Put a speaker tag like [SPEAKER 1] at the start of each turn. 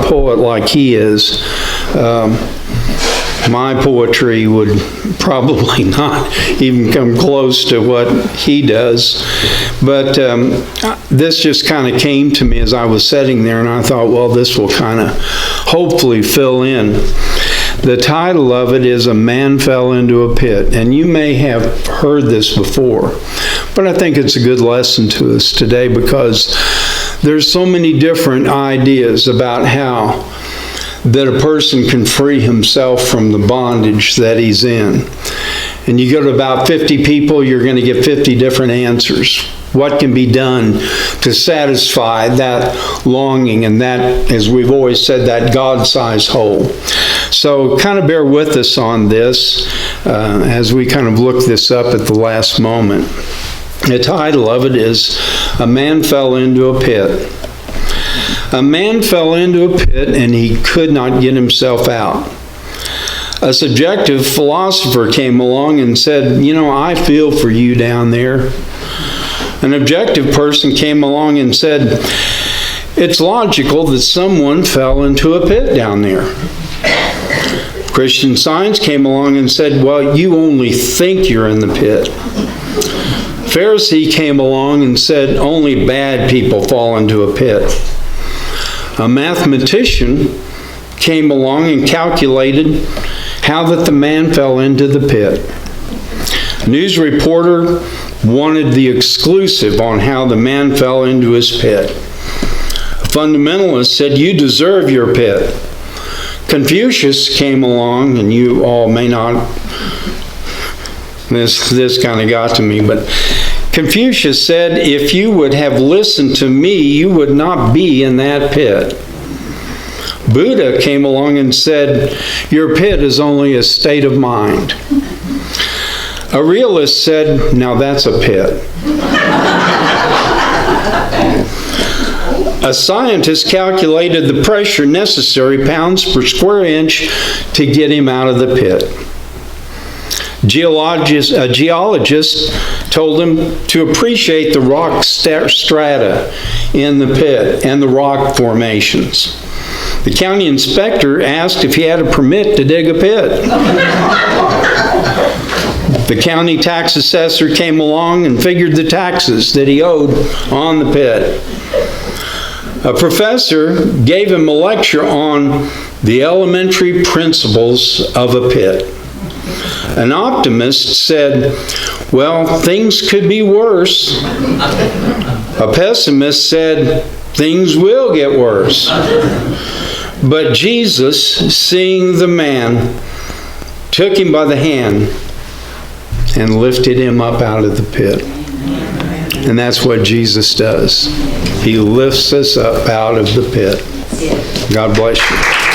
[SPEAKER 1] a poet like he is. My poetry would probably not even come close to what he does. But this just kind of came to me as I was sitting there, and I thought, well, this will kind of hopefully fill in. The title of it is A Man Fell into a Pit, and you may have heard this before, but I think it's a good lesson to us today because there's so many different ideas about how that a person can free himself from the bondage that he's in. And you go to about 50 people, you're going to get 50 different answers. What can be done to satisfy that longing and that, as we've always said, that God-sized hole? So kind of bear with us on this as we kind of look this up at the last moment. The title of it is A Man Fell into a Pit. A man fell into a pit and he could not get himself out. A subjective philosopher came along and said, you know, I feel for you down there. An objective person came along and said, it's logical that someone fell into a pit down there. Christian Science came along and said, well, you only think you're in the pit. Pharisee came along and said, only bad people fall into a pit. A mathematician came along and calculated how that the man fell into the pit. A news reporter wanted the exclusive on how the man fell into his pit. A fundamentalist said, you deserve your pit. Confucius came along, and you all may not, this kind of got to me, but Confucius said, if you would have listened to me, you would not be in that pit. Buddha came along and said, your pit is only a state of mind. A realist said, now that's a pit. A scientist calculated the pressure necessary pounds per square inch to get him out of the pit. A geologist told him to appreciate the rock strata in the pit and the rock formations. The county inspector asked if he had a permit to dig a pit. The county tax assessor came along and figured the taxes that he owed on the pit. A professor gave him a lecture on the elementary principles of a pit. An optimist said, well, things could be worse. A pessimist said, things will get worse. But Jesus, seeing the man, took him by the hand and lifted him up out of the pit. And that's what Jesus does. He lifts us up out of the pit. God bless you.